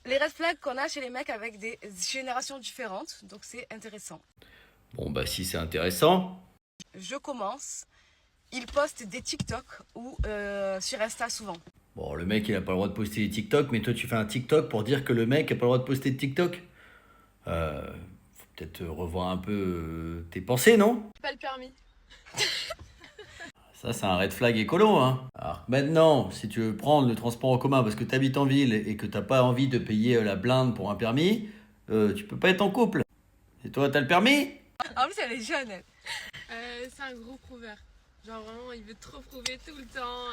Les red flags qu'on a chez les mecs avec des générations différentes, donc c'est intéressant. Bon, bah si c'est intéressant. Je commence. Ils postent des TikTok ou sur Insta souvent. Bon, le mec, il a pas le droit de poster des TikTok, mais toi, tu fais un TikTok pour dire que le mec a pas le droit de poster de TikTok. Faut peut-être revoir un peu tes pensées, non? Pas le permis. Ça, c'est un red flag écolo, hein. Alors maintenant, si tu veux prendre le transport en commun parce que tu habites en ville et que t'as pas envie de payer la blinde pour un permis, tu peux pas être en couple. Et toi, t'as le permis? En plus, elle est jeune, elle. C'est un gros prouveur. Genre vraiment, il veut trop prouver tout le temps.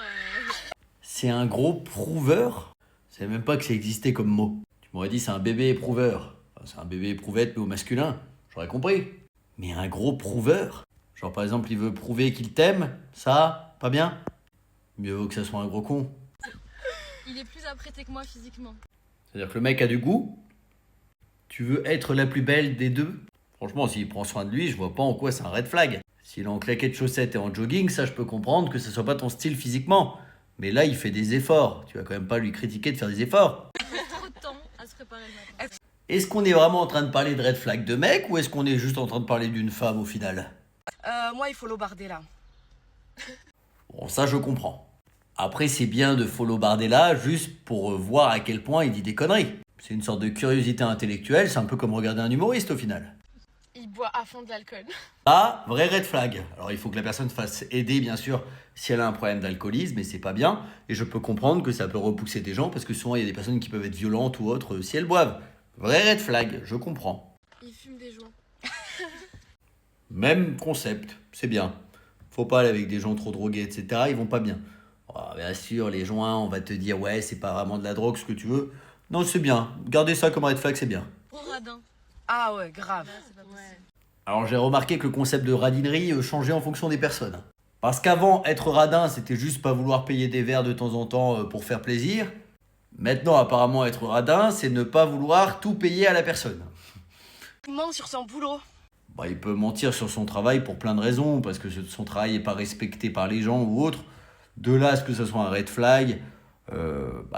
C'est un gros prouveur? Je savais même pas que ça existait comme mot. Tu m'aurais dit c'est un bébé éprouveur. Enfin, c'est un bébé éprouvette mais au masculin. J'aurais compris. Mais un gros prouveur? Genre par exemple il veut prouver qu'il t'aime, ça, pas bien? Mieux vaut que ça soit un gros con. Il est plus apprêté que moi physiquement. C'est-à-dire que le mec a du goût? Tu veux être la plus belle des deux? Franchement, s'il prend soin de lui, je vois pas en quoi c'est un red flag. S'il est en claquettes chaussettes et en jogging, ça je peux comprendre que ce soit pas ton style physiquement. Mais là, il fait des efforts. Tu vas quand même pas lui critiquer de faire des efforts. Il passe trop de temps à se préparer le matin. Est-ce qu'on est vraiment en train de parler de red flag de mec ou est-ce qu'on est juste en train de parler d'une femme au final? Moi, il faut lobarder là. Bon, ça je comprends. Après, c'est bien de follow Bardella juste pour voir à quel point il dit des conneries. C'est une sorte de curiosité intellectuelle, c'est un peu comme regarder un humoriste au final. Il boit à fond de l'alcool. Ah, vrai red flag. Alors il faut que la personne se fasse aider bien sûr si elle a un problème d'alcoolisme et c'est pas bien. Et je peux comprendre que ça peut repousser des gens parce que souvent il y a des personnes qui peuvent être violentes ou autres si elles boivent. Vrai red flag, je comprends. Il fume des joints. Même concept, c'est bien. Faut pas aller avec des gens trop drogués, etc. Ils vont pas bien. Oh, bien sûr, les joints, on va te dire ouais, c'est pas vraiment de la drogue, ce que tu veux. Non, c'est bien. Gardez ça comme red flag, c'est bien. Trop radin. Ah ouais, grave. Là, c'est pas possible. Ouais. Alors j'ai remarqué que le concept de radinerie changeait en fonction des personnes. Parce qu'avant, être radin, c'était juste pas vouloir payer des verres de temps en temps pour faire plaisir. Maintenant, apparemment, être radin, c'est ne pas vouloir tout payer à la personne. Il ment sur son boulot. Bah, il peut mentir sur son travail pour plein de raisons, parce que son travail n'est pas respecté par les gens ou autre. De là à ce que ce soit un red flag,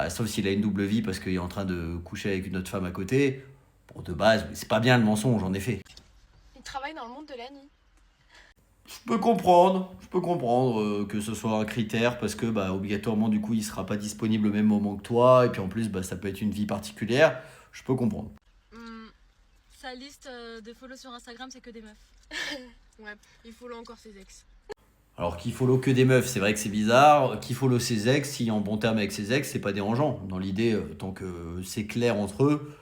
sauf s'il a une double vie parce qu'il est en train de coucher avec une autre femme à côté. Bon, de base, c'est pas bien le mensonge, en effet. Il travaille dans le monde de la nuit. Je peux comprendre que ce soit un critère parce que obligatoirement du coup il sera pas disponible au même moment que toi et puis en plus ça peut être une vie particulière. Je peux comprendre. Sa liste de follow sur Instagram, c'est que des meufs. Ouais, il follow encore ses ex. Alors qu'il follow que des meufs, c'est vrai que c'est bizarre. Qui follow ses ex, si en bon terme avec ses ex, c'est pas dérangeant. Dans l'idée, tant que c'est clair entre eux,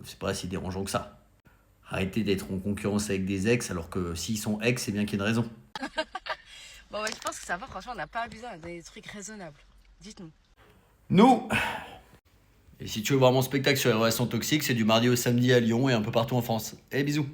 c'est pas si dérangeant que ça. Arrêtez d'être en concurrence avec des ex alors que s'ils sont ex, c'est bien qu'il y ait une raison. Bon, ouais, je pense que ça va, franchement, on n'a pas abusé, on a des trucs raisonnables. Dites-nous. Nous. Et si tu veux voir mon spectacle sur les relations toxiques, c'est du mardi au samedi à Lyon et un peu partout en France. Eh bisous.